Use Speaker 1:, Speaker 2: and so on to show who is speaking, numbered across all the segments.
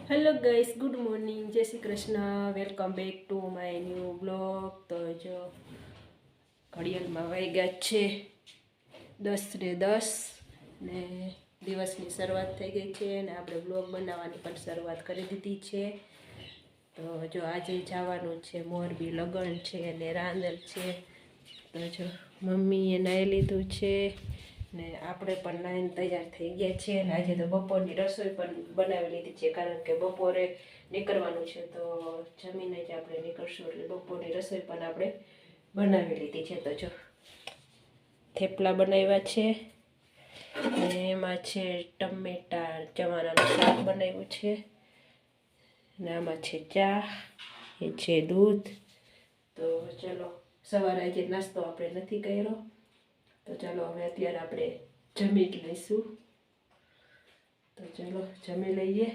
Speaker 1: Hello guys, good morning, જય Shri Krishna, welcome back to my new blog. તો જો ઘડિયાળમાં વાગ્યા છે 10:10 ને દિવસની શરૂઆત થઈ ગઈ છે અને આપણે બ્લોગ બનાવવાની પણ શરૂઆત કરી દીધી છે. તો જો આજે જવાનું છે મોરબી, લગ્ન છે અને રાંદલ છે. તો જો મમ્મીએ નાહી લીધું છે ને આપણે પણ નાઈને તૈયાર થઈ ગયા છીએ અને આજે તો બપોરની રસોઈ પણ બનાવી લીધી છે, કારણ કે બપોરે નીકળવાનું છે. તો જમીને જ આપણે નીકળશું એટલે બપોરની રસોઈ પણ આપણે બનાવી લીધી છે. તો જો થેપલા બનાવ્યા છે અને એમાં છે ટમેટા ચવાણાનું શાક બનાવ્યું છે અને આમાં છે ચા, એ છે દૂધ. તો ચલો, સવારે આજે નાસ્તો આપણે નથી કર્યો, તો ચાલો હવે અત્યારે આપણે જમી લઈશું. તો ચલો જમી લઈએ.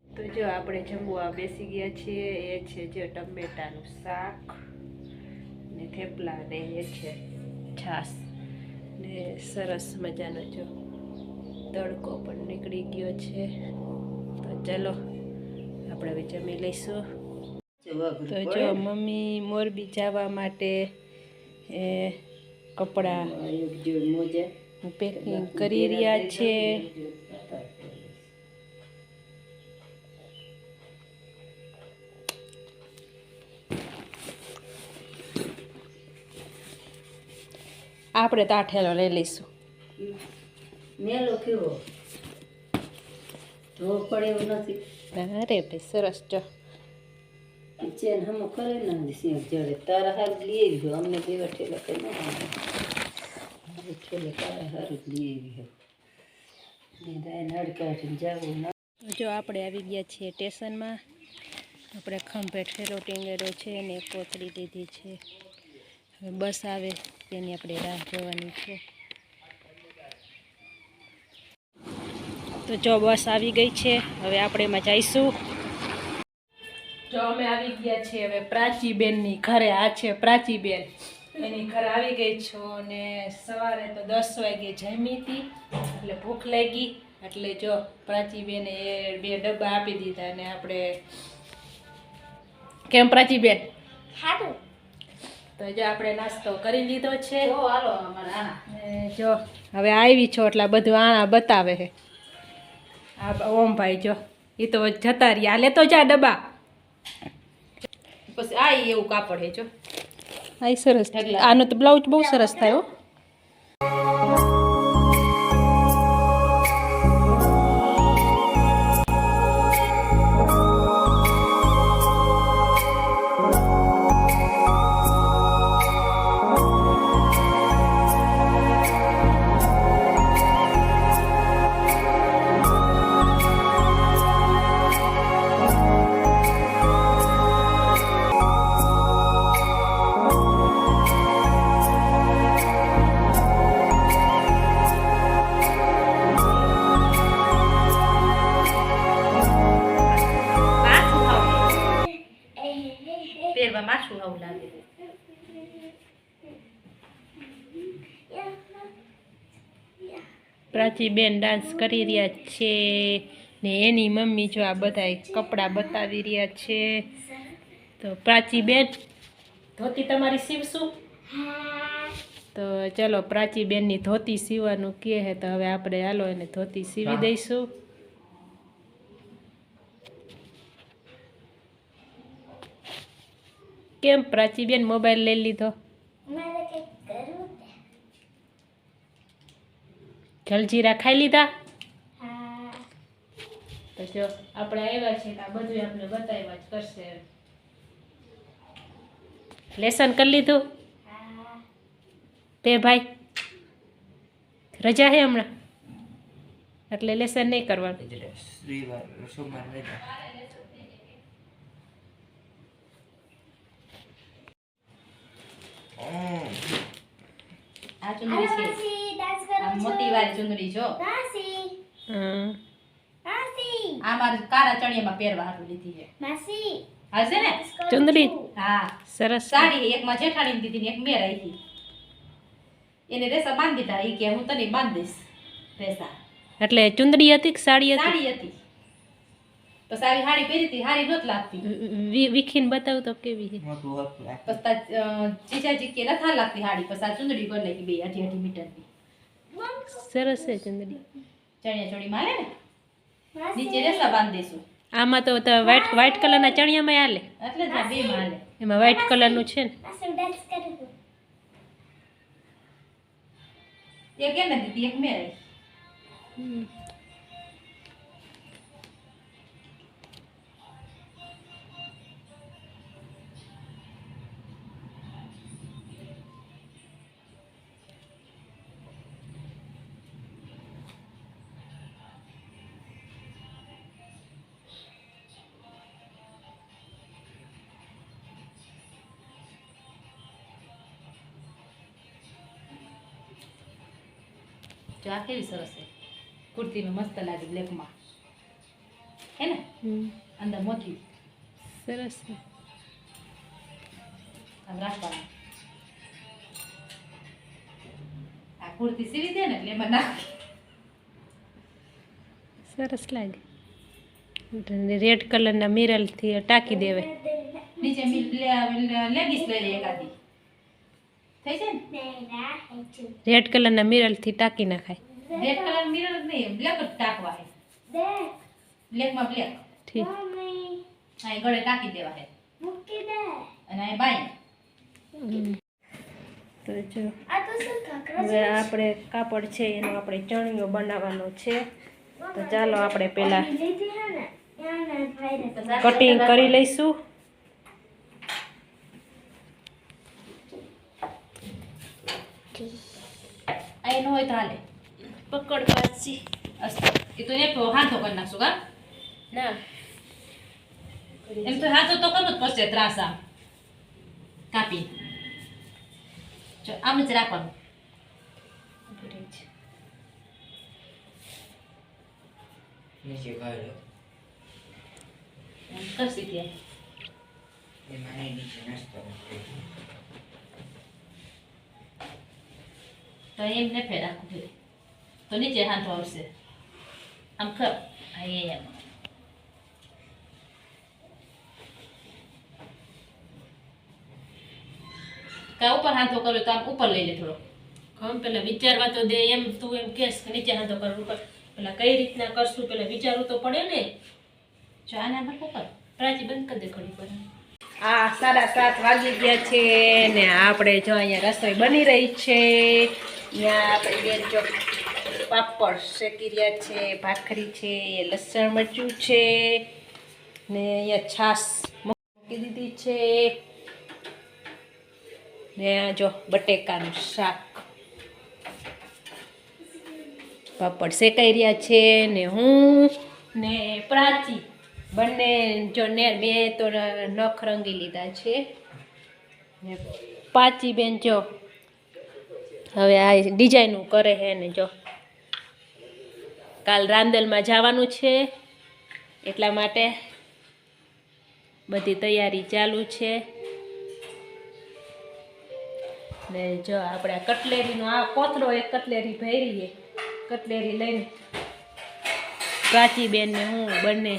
Speaker 1: તો જો આપણે જમવા બેસી ગયા છીએ. એ છે જો ટમેટાનું શાક ને થેપલા ને એ છે છાશ ને સરસ મજાનો જો તડકો પણ નીકળી ગયો છે. તો ચલો આપણે હવે જમી લઈશું. તો જો મમ્મી મોરબી જવા માટે કપડાં પેકિંગ કરી રહ્યા છે. આપણે તો આ ઠેલો લઈ લઈશું.
Speaker 2: મેલો કેવો ધો પડે એવું નથી.
Speaker 1: અરે ભાઈ સરસ. જો
Speaker 2: ચેન હમ કરે ને સિંહ જડે તારા હાર લઈ ગયો. અમને દેવા ઠેલો કઈ ન ઠેલો તારા હાર જ લઈ ગયો. નડકાઠીને જવું ના.
Speaker 1: જો આપણે આવી ગયા છીએ સ્ટેશનમાં. આપણે ખંભે ઠેલો ટીંગેલો છે અને કોથળી દીધી છે. હવે બસ આવે તેની આપણે રાહ જોવાની છે. તો જો બસ આવી ગઈ છે, હવે આપણે એમાં જઈશું. જો અમે આવી ગયા છીએ હવે પ્રાચીબેનની ઘરે. આ છે પ્રાચીબેન, એની ઘરે આવી ગઈ છો. અને સવારે તો 10 વાગે જમી હતી એટલે ભૂખ લાગી, એટલે જો પ્રાચીબેને એ 2 ડબ્બા આપી દીધા. અને આપણે કેમ પ્રાચીબેન સારું. તો જો આપણે નાસ્તો કરી લીધો છે. જો હવે આવી છો એટલે બધું આણા બતાવે છે. આ ઓમભાઈ જો એ તો જતા રહ્યા. લેતો જા ડબ્બા. પછી આ એવું કાપડ હે જો. આ સરસ. આનો તો બ્લાઉઝ બહુ સરસ થાય હો. માછું આવું લાગે. પ્રાચીબેન ડાન્સ કરી રહ્યા છે ને એની મમ્મી જો આ બધા કપડાં બતાવી રહ્યા છે. તો પ્રાચીબેન ધોતી તમારી સીવશું? તો ચલો પ્રાચીબેનની ધોતી સીવવાનું કહે છે, તો હવે આપણે હાલો એને ધોતી સીવી દઈશું. કેમ પ્રાચીબેન મોબાઈલ લઈ લીધો? જલજીરા ખાઈ લીધા? તો જો આપણે આવ્યા છીએ આ બધું આપણે બતાવ્યા જ કરશે. લેસન કરી લીધું તે ભાઈ? રજા હે હમણાં એટલે લેસન નહીં કરવાનું.
Speaker 2: આ ચુંદડી છે, આ મોતીવાળી ચુંદડી જો. આ મારે કાળા ચણિયામાં પહેરવા હાટુ લીધી છે. માસી હાસે ને
Speaker 1: ચુંદડી?
Speaker 2: હા
Speaker 1: સરસ.
Speaker 2: સાડી એકમાં જેઠાણીને દીધી ને એક મેં રાખી. એને રેસા બાંધી દીધા. એ કે હું તને બાંધી દઈશ રેસા.
Speaker 1: એટલે ચુંદડી હતી કે સાડી હતી?
Speaker 2: સાડી હતી.
Speaker 3: પછી આવી હાડી પહેરી હતી હારી નહોત લાગતી
Speaker 1: વીખીને બતાવ તો કેવી છે
Speaker 3: પછી ચીચાજી કે નથી લાગતી હાડી પછી આ ચુંદડી કરી નાખી બે 8 મીટરની
Speaker 1: સરસ છે ચંદડી
Speaker 3: ચણિયા ચોળી માં હાલે ને નીચે રેસા બાંધી દઈશું
Speaker 1: આમાં તો વ્હાઈટ કલરના ચણિયામાં હાલે
Speaker 3: એટલે જ આ બે માં હાલે
Speaker 1: એમાં વ્હાઈટ કલરનું છે ને
Speaker 3: એક એને દીધી એક મેં રહી જો આ કેવી સરસ છે કુર્તીમાં મસ્ત લાગે બ્લેકમાં હે ને અંદર મોતી
Speaker 1: સરસ છે
Speaker 3: આમ રાખવાનું આ કુર્તી સીવી દે ને એટલે એમાં નાખી
Speaker 1: સરસ લાગે રેડ કલરના મિરલથી ટાંકી દેવે
Speaker 3: નીચે લેગીસ લઈ લે એકાદી થઈ છે ને
Speaker 1: રેડ કલરના મિરલથી ટાંકી નાખાય
Speaker 3: રેડ કલર મિરર નહીં બ્લેક જ ટાંકવા હે બ્લેકમાં બ્લેક
Speaker 1: ઠીક
Speaker 3: આ ગળે ટાંકી દેવા હે અને આ બાઈ
Speaker 1: તો જો હવે આપણે કાપડ છે એનો આપણે ચણિયો બનાવવાનો છે તો ચાલો આપણે પહેલા કટિંગ કરી લઈશું
Speaker 3: આ એનો હોય તો હાલે
Speaker 1: પકડ પાછી
Speaker 3: એ તો એક હાથો કરી નાખશું કા
Speaker 1: ના
Speaker 3: એમ તો હાથો તો કરવો જ પડશે ત્રાસ આમ કાપી જો આમ જ રાખવાનું
Speaker 4: નીચે કાઢો
Speaker 3: એમ કરશી ત્યાં
Speaker 4: એમાં નીચે નાસ્તો
Speaker 3: તો એમ ને ફેર રાખવું ફેર તો નીચે હાથો આવશે આમ ખર આ એમ કા ઉપર હાથો કર્યો તો આમ ઉપર લઈ લે થોડો
Speaker 1: હમ પેલા વિચારવા તો દે એમ તું એમ કેસ કે નીચે હાથો કરવું ઉપર પેલા કઈ રીતના કરશું પેલા વિચારવું તો પડે ને
Speaker 3: જો આના પર ઉપર
Speaker 1: પ્રાચી બંધ કરી દે ઘડી પર આ 7:30 વાગી ગયા છે ને આપણે જો અહીંયા રસોઈ બની રહી છે અહીંયા આપણે બેન જો પાપડ શેકી રહ્યા છે ભાખરી છે એ લસણ મરચું છે ને અહીંયા છાશ મૂકી દીધી છે ને આ જો બટેકાનું શાક પાપડ શેકાઈ રહ્યા છે ને હું ને પ્રાચી બંને જો ને બે તો નખ રંગી લીધા છે ને પાચી બેન જો હવે આ ડિઝાઇનનું કરે છે ને જો કાલ રાંદલમાં જવાનું છે એટલા માટે બધી તૈયારી ચાલુ છે ને જો આપણે કટલેરીનો આ કોથળો એક કટલેરી ભરી કટલેરી લઈને પ્રાચી બેન ને હું બંને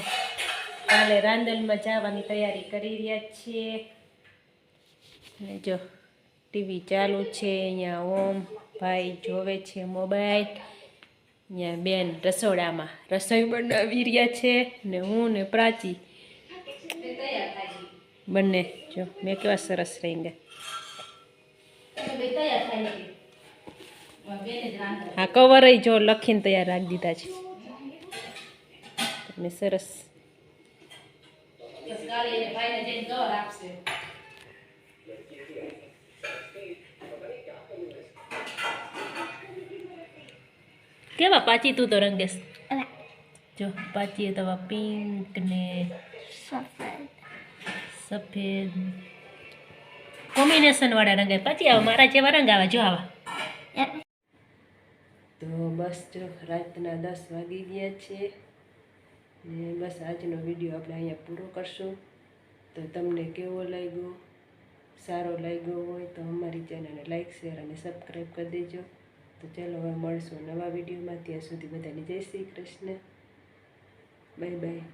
Speaker 1: કાલે રાંદલમાં જવાની તૈયારી કરી રહ્યા છીએ ને જો ટીવી ચાલુ છે અહીંયા ઓમ ભાઈ જોવે છે મોબાઈલ અહીંયા બેન રસોડામાં રસોઈ બનાવી રહ્યા છે ને હું ને પ્રાચી બંને જો મેં કેવા સરસ રહી ગયા હા કવર જો લખીને તૈયાર રાખી દીધા છે તમે સરસ કેવા પાચી તું તો રંગેશ જો પાચી તો પિંક ને સફેદ કોમ્બિનેશન વાળા રંગ પાછી આવા મારા જેવા રંગ આવા જો આવા તો બસ જો રાતના 10 વાગી ગયા છે ને બસ આજનો વિડીયો આપણે અહીંયા પૂરો કરશું તો તમને કેવો લાગ્યો સારો લાગ્યો હોય તો અમારી ચેનલને લાઈક શેર અને સબસ્ક્રાઈબ કરી દેજો તો ચાલો હવે મળશું નવા વિડીયોમાં ત્યાં સુધી બધાને જય શ્રી કૃષ્ણ બાય બાય